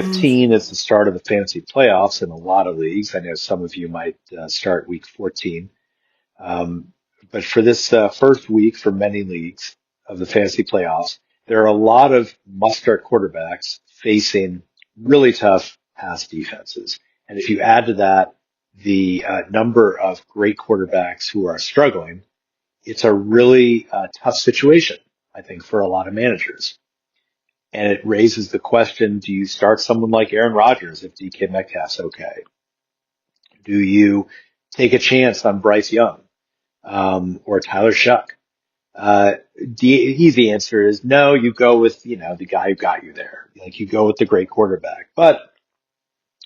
15 is the start of the fantasy playoffs in a lot of leagues. I know some of you might start week 14. Um, but for this first week for many leagues of the fantasy playoffs, there are a lot of must-start quarterbacks facing really tough pass defenses. And if you add to that the number of great quarterbacks who are struggling, it's a really tough situation, I think, for a lot of managers. And it raises the question, do you start someone like Aaron Rodgers if DK Metcalf's okay? Do you take a chance on Bryce Young or Tyler Shuck? The easy answer is no, you go with, the guy who got you there. Like you go with the great quarterback. But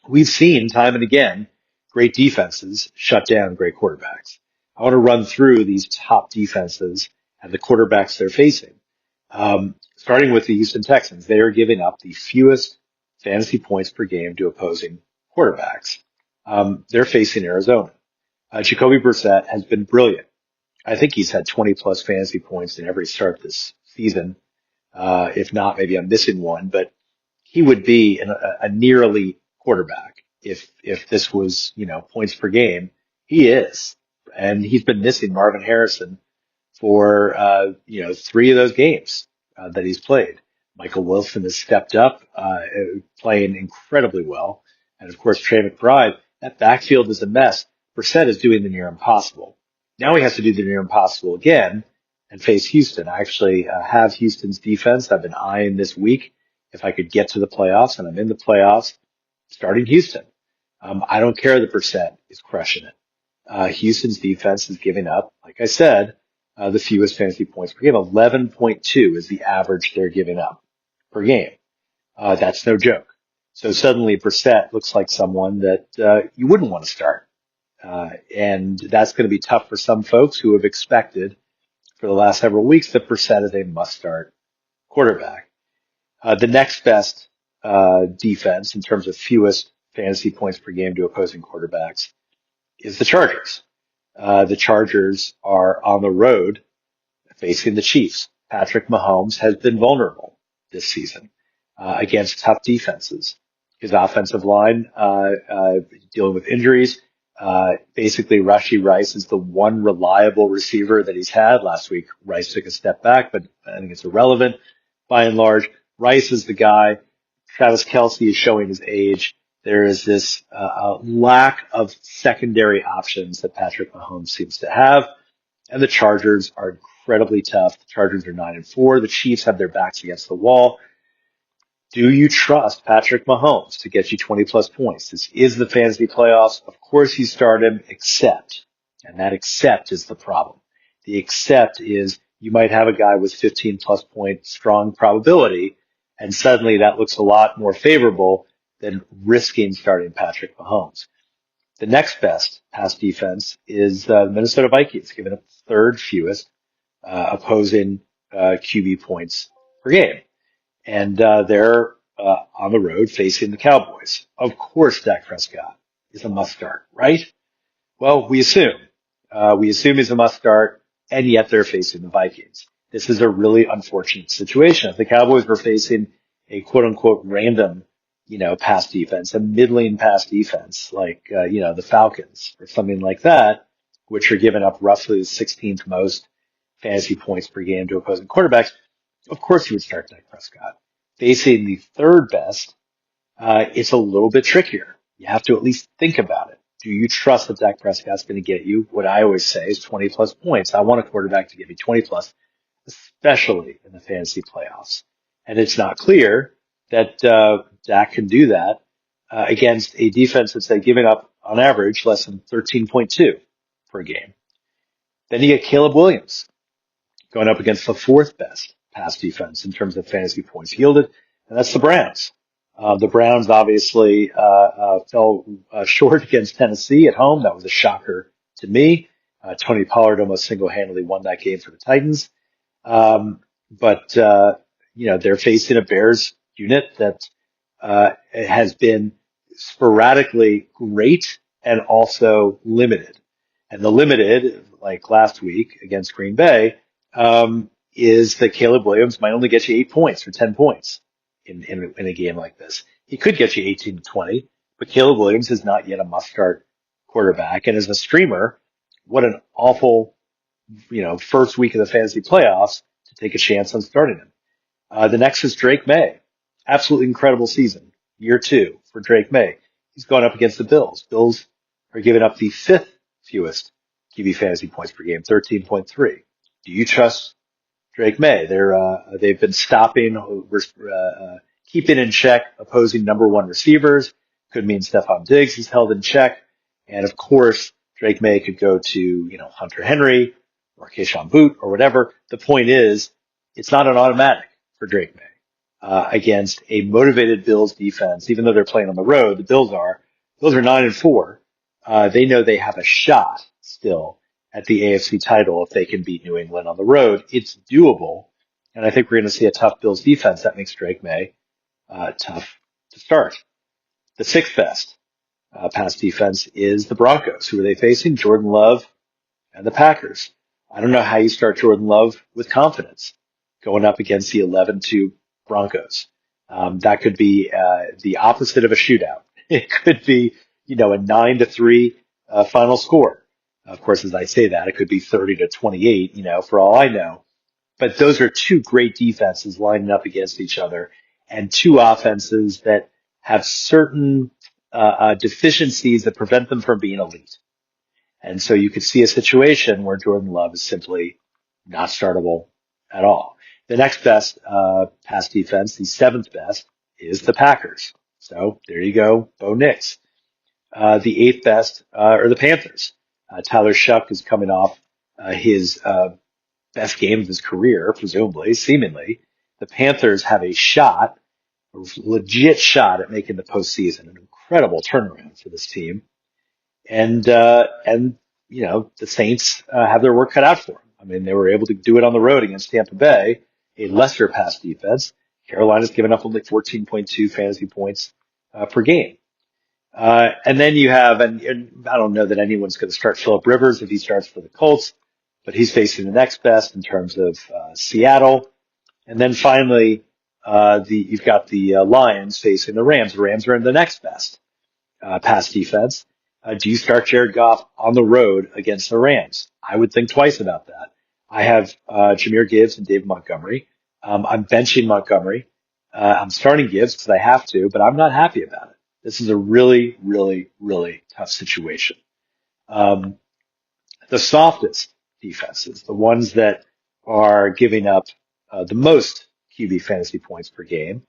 we've seen time and again, great defenses shut down great quarterbacks. I want to run through these top defenses and the quarterbacks they're facing. Starting with the Houston Texans, they are giving up the fewest fantasy points per game to opposing quarterbacks. They're facing Arizona. Jacoby Brissett has been brilliant. I think he's had 20 plus fantasy points in every start this season. If not, maybe I'm missing one, but he would be a near elite quarterback if this was, points per game. He is. And he's been missing Marvin Harrison for, 3 of those games that he's played. Michael Wilson has stepped up, playing incredibly well. And of course, Trey McBride, that backfield is a mess. Brissett is doing the near impossible. Now he has to do the near impossible again and face Houston. I actually have Houston's defense. I've been eyeing this week if I could get to the playoffs, and I'm in the playoffs starting Houston. I don't care that Brissett is crushing it. Houston's defense is giving up, like I said, the fewest fantasy points per game. 11.2 is the average they're giving up per game. That's no joke. So suddenly Brissett looks like someone that you wouldn't want to start. And that's going to be tough for some folks who have expected for the last several weeks that Brissett is a must-start quarterback. The next best defense in terms of fewest fantasy points per game to opposing quarterbacks is the Chargers. The Chargers are on the road facing the Chiefs. Patrick Mahomes has been vulnerable this season against tough defenses. His offensive line dealing with injuries. Basically, Rashee Rice is the one reliable receiver that he's had. Last week, Rice took a step back, but I think it's irrelevant. By and large, Rice is the guy. Travis Kelce is showing his age. There is this lack of secondary options that Patrick Mahomes seems to have, and the Chargers are incredibly tough. The Chargers are 9-4. The Chiefs have their backs against the wall. Do you trust Patrick Mahomes to get you 20 plus points? This is the fantasy playoffs. Of course you start him, except, and that except is the problem. The except is you might have a guy with 15 plus point strong probability, and suddenly that looks a lot more favorable than risking starting Patrick Mahomes. The next best pass defense is the Minnesota Vikings, giving up the third fewest opposing QB points per game. And they're on the road facing the Cowboys. Of course, Dak Prescott is a must start, right? Well, we assume. We assume he's a must start, and yet they're facing the Vikings. This is a really unfortunate situation. If the Cowboys were facing a quote unquote random, pass defense, a middling pass defense, like, the Falcons or something like that, which are giving up roughly the 16th most fantasy points per game to opposing quarterbacks, of course you would start Dak Prescott. Facing the third best, it's a little bit trickier. You have to at least think about it. Do you trust that Dak Prescott's going to get you what I always say is 20 plus points? I want a quarterback to give me 20 plus, especially in the fantasy playoffs. And it's not clear that Dak can do that against a defense that's giving up on average less than 13.2 per game. Then you get Caleb Williams going up against the fourth best pass defense in terms of fantasy points yielded, and that's the Browns. The Browns obviously fell short against Tennessee at home. That was a shocker to me. Tony Pollard almost single-handedly won that game for the Titans. But they're facing a Bears unit that has been sporadically great and also limited. And the limited, like last week against Green Bay, is that Caleb Williams might only get you 8 points or 10 points in a game like this. He could get you 18 to 20, but Caleb Williams is not yet a must-start quarterback. And as a streamer, what an awful, first week of the fantasy playoffs to take a chance on starting him. The next is Drake May. Absolutely incredible season. Year two for Drake May. He's going up against the Bills. Bills are giving up the fifth fewest QB fantasy points per game, 13.3. Do you trust Drake May? They've been keeping in check opposing number one receivers. Could mean Stephon Diggs is held in check. And of course, Drake May could go to, Hunter Henry or Keyshawn Boot or whatever. The point is, it's not an automatic for Drake May against a motivated Bills defense. Even though they're playing on the road, the Bills are 9-4. They know they have a shot still at the AFC title if they can beat New England on the road. It's doable, and I think we're going to see a tough Bills defense that makes Drake May tough to start. The sixth best pass defense is the Broncos. Who are they facing? Jordan Love and the Packers. I don't know how you start Jordan Love with confidence going up against the 11-2 Broncos. That could be the opposite of a shootout. It could be, a 9-3 final score. Of course, as I say that, it could be 30-28, for all I know. But those are two great defenses lining up against each other and two offenses that have certain deficiencies that prevent them from being elite. And so you could see a situation where Jordan Love is simply not startable at all. The next best pass defense, the seventh best, is the Packers. So there you go, Bo Nix. The eighth best are the Panthers. Tyler Shuck is coming off his best game of his career, presumably, seemingly. The Panthers have a legit shot at making the postseason. An incredible turnaround for this team. And the Saints have their work cut out for them. I mean, they were able to do it on the road against Tampa Bay, a lesser pass defense. Carolina's given up only 14.2 fantasy points per game. And then you have, and I don't know that anyone's going to start Phillip Rivers if he starts for the Colts, but he's facing the next best in terms of Seattle. And then finally, you've got the Lions facing the Rams. The Rams are in the next best pass defense. Do you start Jared Goff on the road against the Rams? I would think twice about that. I have Jahmyr Gibbs and David Montgomery. I'm benching Montgomery. I'm starting Gibbs because I have to, but I'm not happy about it. This is a really, really, really tough situation. The softest defenses, the ones that are giving up the most QB fantasy points per game,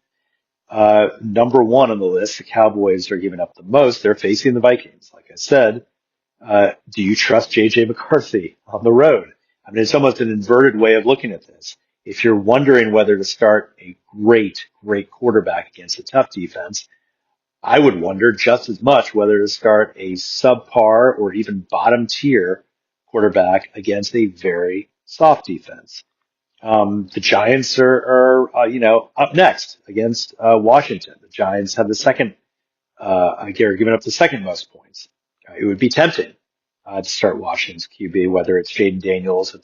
number one on the list, the Cowboys are giving up the most. They're facing the Vikings. Like I said, do you trust JJ McCarthy on the road? I mean, it's almost an inverted way of looking at this. If you're wondering whether to start a great quarterback against a tough defense, I would wonder just as much whether to start a subpar or even bottom tier quarterback against a very soft defense. The Giants are up next against Washington. The Giants have the second, giving up the second most points. It would be tempting to start Washington's QB, whether it's Jaden Daniels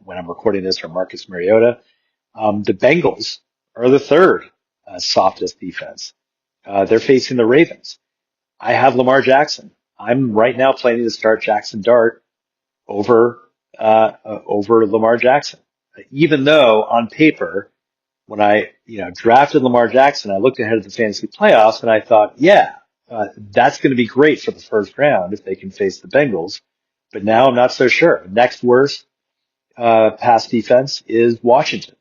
when I'm recording this or Marcus Mariota. The Bengals are the third softest defense. They're facing the Ravens. I have Lamar Jackson. I'm right now planning to start Jackson Dart over Lamar Jackson. Even though on paper, when I, drafted Lamar Jackson, I looked ahead at the fantasy playoffs and I thought, that's going to be great for the first round if they can face the Bengals. But now I'm not so sure. Next worst, pass defense is Washington.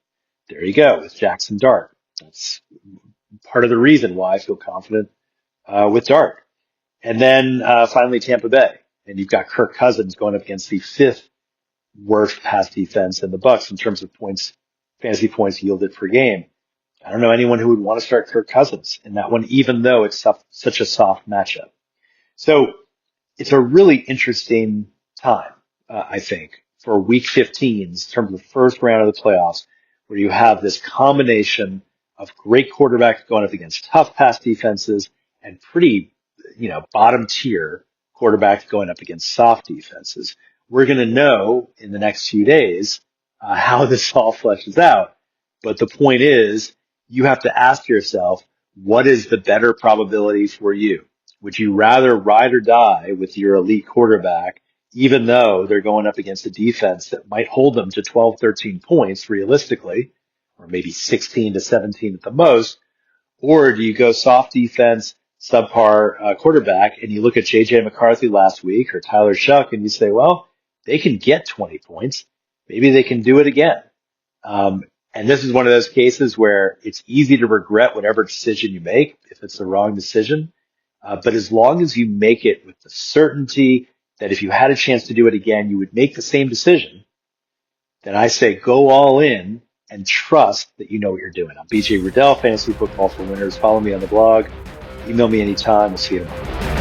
There you go with Jackson Dart. That's part of the reason why I feel confident, with Dart. And then, finally Tampa Bay. And you've got Kirk Cousins going up against the fifth worst pass defense in the Bucs in terms of points, fantasy points yielded per game. I don't know anyone who would want to start Kirk Cousins in that one, even though it's such a soft matchup. So it's a really interesting time, I think, for week 15 in terms of the first round of the playoffs, where you have this combination of great quarterbacks going up against tough pass defenses and pretty, bottom tier quarterbacks going up against soft defenses. We're going to know in the next few days how this all fleshes out. But the point is, you have to ask yourself, what is the better probability for you? Would you rather ride or die with your elite quarterback, even though they're going up against a defense that might hold them to 12, 13 points realistically, or maybe 16 to 17 at the most? Or do you go soft defense, subpar quarterback, and you look at J.J. McCarthy last week or Tyler Shuck and you say, well, they can get 20 points. Maybe they can do it again. Um, and this is one of those cases where it's easy to regret whatever decision you make if it's the wrong decision. But as long as you make it with the certainty that if you had a chance to do it again, you would make the same decision, then I say go all in and trust that you know what you're doing. I'm BJ Riddell, Fantasy Football for Winners. Follow me on the blog. Email me anytime. We'll see you tomorrow.